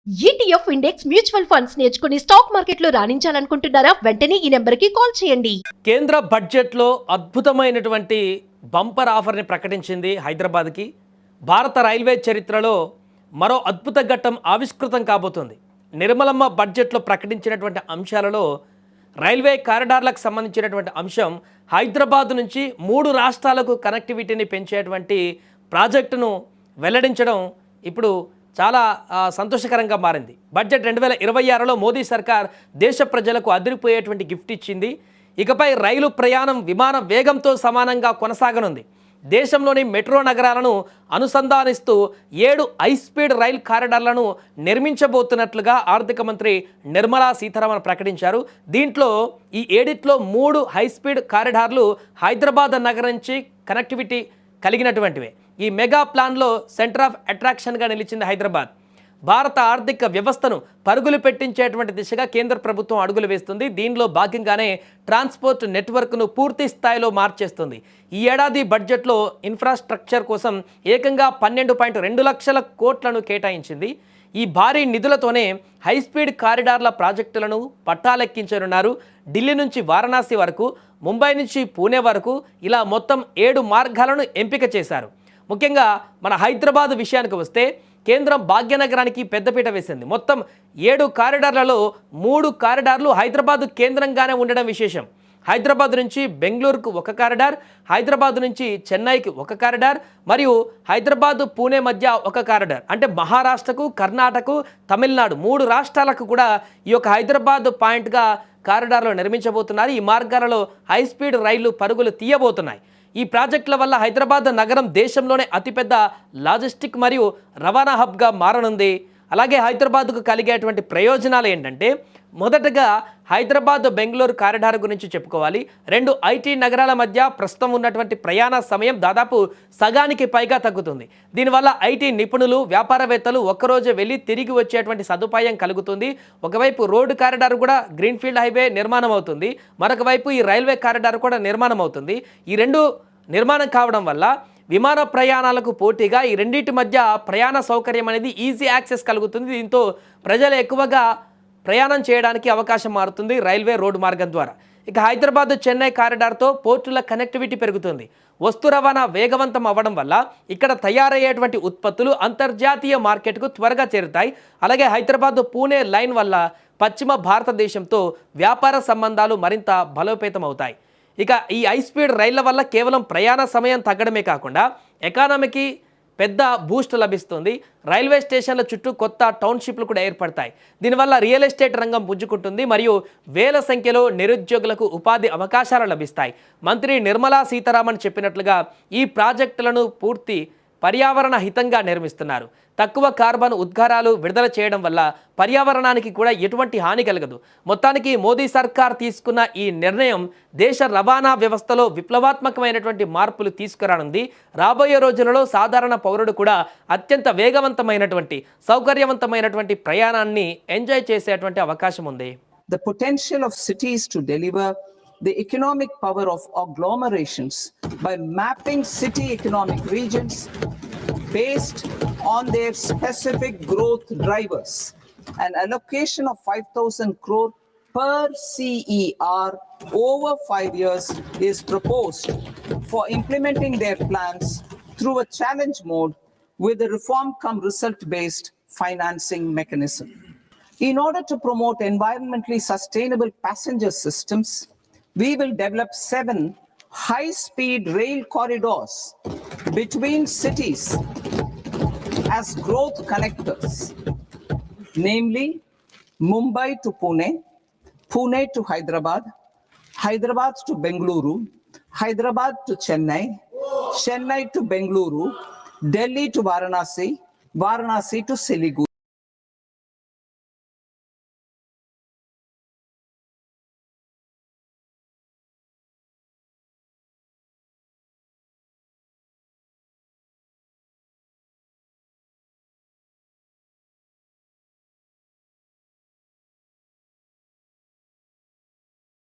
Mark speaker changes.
Speaker 1: ETF index mutual funds నేర్చుకుని stock మార్కెట్లో రాణించాలనుకుంటున్నారా? వెంటనే ఈ నెంబర్కి కాల్ చేయండి.
Speaker 2: కేంద్ర బడ్జెట్లో అద్భుతమైనటువంటి బంపర్ ఆఫర్ని ప్రకటించింది హైదరాబాద్కి. భారత రైల్వే చరిత్రలో మరో అద్భుత ఘట్టం ఆవిష్కృతం కాబోతుంది. నిర్మలమ్మ బడ్జెట్లో ప్రకటించినటువంటి అంశాలలో రైల్వే కారిడార్లకు సంబంధించినటువంటి అంశం హైదరాబాద్ నుంచి 3 రాష్ట్రాలకు కనెక్టివిటీని పెంచేటువంటి ప్రాజెక్టును వెల్లడించడం ఇప్పుడు చాలా సంతోషకరంగా మారింది. బడ్జెట్ 2026లో మోదీ సర్కార్ దేశ ప్రజలకు అదిరిపోయేటువంటి గిఫ్ట్ ఇచ్చింది. ఇకపై రైలు ప్రయాణం విమాన వేగంతో సమానంగా కొనసాగనుంది. దేశంలోని మెట్రో నగరాలను అనుసంధానిస్తూ 7 హైస్పీడ్ రైల్ కారిడార్లను నిర్మించబోతున్నట్లుగా ఆర్థిక మంత్రి నిర్మలా సీతారామన్ ప్రకటించారు. దీంట్లో ఈ 7లో 3 హైస్పీడ్ కారిడార్లు హైదరాబాద్ నగరం నుంచి కనెక్టివిటీ కలిగినటువంటివే. ఈ మెగా ప్లాన్లో సెంటర్ ఆఫ్ అట్రాక్షన్గా నిలిచింది హైదరాబాద్. భారత ఆర్థిక వ్యవస్థను పరుగులు పెట్టించేటువంటి దిశగా కేంద్ర ప్రభుత్వం అడుగులు వేస్తుంది. దీనిలో భాగంగానే ట్రాన్స్పోర్ట్ నెట్వర్క్ను పూర్తి స్థాయిలో మార్చేస్తుంది. ఈ ఏడాది బడ్జెట్లో ఇన్ఫ్రాస్ట్రక్చర్ కోసం ఏకంగా 12.2 లక్షల కోట్లను కేటాయించింది. ఈ భారీ నిధులతోనే హైస్పీడ్ కారిడార్ల ప్రాజెక్టులను పట్టాలెక్కించనున్నారు. ఢిల్లీ నుంచి వారణాసి వరకు, ముంబై నుంచి పూణే వరకు ఇలా మొత్తం 7 మార్గాలను ఎంపిక చేశారు. ముఖ్యంగా మన హైదరాబాద్ విషయానికి వస్తే కేంద్రం భాగ్యనగరానికి పెద్దపీట వేసింది. మొత్తం 7 కారిడార్లలో 3 కారిడార్లు హైదరాబాద్ కేంద్రంగానే ఉండడం విశేషం. హైదరాబాద్ నుంచి బెంగళూరుకు 1 కారిడార్, హైదరాబాద్ నుంచి చెన్నైకి 1 కారిడార్ మరియు హైదరాబాద్ పూణే మధ్య 1 కారిడార్. అంటే మహారాష్ట్రకు, కర్ణాటక, తమిళనాడు 3 రాష్ట్రాలకు కూడా ఈ యొక్క హైదరాబాద్ పాయింట్గా కారిడార్లు నిర్మించబోతున్నారు. ఈ మార్గాలలో హైస్పీడ్ రైళ్లు పరుగులు తీయబోతున్నాయి. ఈ ప్రాజెక్టుల వల్ల హైదరాబాద్ నగరం దేశంలోనే అతిపెద్ద లాజిస్టిక్ మరియు రవాణా హబ్గా మారనుంది. అలాగే హైదరాబాద్కు కలిగేటువంటి ప్రయోజనాలు ఏంటంటే, మొదటగా హైదరాబాద్ బెంగళూరు కారిడార్ గురించి చెప్పుకోవాలి. 2 ఐటీ నగరాల మధ్య ప్రస్తుతం ఉన్నటువంటి ప్రయాణ సమయం దాదాపు సగానికి పైగా తగ్గుతుంది. దీనివల్ల ఐటీ నిపుణులు, వ్యాపారవేత్తలు ఒక్కరోజే వెళ్ళి తిరిగి వచ్చేటువంటి సదుపాయం కలుగుతుంది. ఒకవైపు రోడ్డు కారిడార్ కూడా గ్రీన్ఫీల్డ్ హైవే నిర్మాణం అవుతుంది, మరొక వైపు ఈ రైల్వే కారిడార్ కూడా నిర్మాణం అవుతుంది. ఈ 2 నిర్మాణం కావడం వల్ల విమాన ప్రయాణాలకు పోటీగా ఈ రెండింటి మధ్య ప్రయాణ సౌకర్యం అనేది ఈజీ యాక్సెస్ కలుగుతుంది. దీంతో ప్రజలు ఎక్కువగా ప్రయాణం చేయడానికి అవకాశం మారుతుంది రైల్వే రోడ్డు మార్గం ద్వారా. ఇక హైదరాబాద్ చెన్నై కారిడార్తో పోర్టుల కనెక్టివిటీ పెరుగుతుంది. వస్తు రవాణా వేగవంతం అవ్వడం వల్ల ఇక్కడ తయారయ్యేటువంటి ఉత్పత్తులు అంతర్జాతీయ మార్కెట్కు త్వరగా చేరుతాయి. అలాగే హైదరాబాద్ పూణే లైన్ వల్ల పశ్చిమ భారతదేశంతో వ్యాపార సంబంధాలు మరింత బలోపేతం అవుతాయి. ఇక ఈ హైస్పీడ్ రైళ్ల వల్ల కేవలం ప్రయాణ సమయం తగ్గడమే కాకుండా ఎకానమీకి పెద్ద బూస్ట్ లభిస్తుంది. రైల్వే స్టేషన్ల చుట్టూ కొత్త టౌన్షిప్లు కూడా ఏర్పడతాయి. దీనివల్ల రియల్ ఎస్టేట్ రంగం పుంజుకుంటుంది మరియు వేల సంఖ్యలో నిరుద్యోగులకు ఉపాధి అవకాశాలు లభిస్తాయి. మంత్రి నిర్మలా సీతారామన్ చెప్పినట్లుగా ఈ ప్రాజెక్టులను పూర్తి పర్యావరణ హితంగా నిర్మిస్తున్నారు. తక్కువ కార్బన్ ఉద్గారాలు విడుదల చేయడం వల్ల పర్యావరణానికి కూడా ఎటువంటి హాని కలగదు. మొత్తానికి మోదీ సర్కార్ తీసుకున్న ఈ నిర్ణయం దేశ రవాణా వ్యవస్థలో విప్లవాత్మకమైనటువంటి మార్పులు తీసుకురానుంది. రాబోయే రోజులలో సాధారణ పౌరుడు కూడా అత్యంత వేగవంతమైనటువంటి, సౌకర్యవంతమైనటువంటి ప్రయాణాన్ని ఎంజాయ్ చేసేటువంటి అవకాశం ఉంది.
Speaker 3: The potential of cities to deliver the economic power of agglomerations by mapping city economic regions based on their specific growth drivers. An allocation of 5,000 crore per CER over 5 years is proposed for implementing their plans through a challenge mode with a reform cum result based financing mechanism. In order to promote environmentally sustainable passenger systems, we will develop 7 high-speed rail corridors between cities as growth connectors, namely Mumbai to Pune, Pune to Hyderabad, Hyderabad to Bengaluru, Hyderabad to Chennai, Chennai to Bengaluru, Delhi to Varanasi, Varanasi to Siliguri.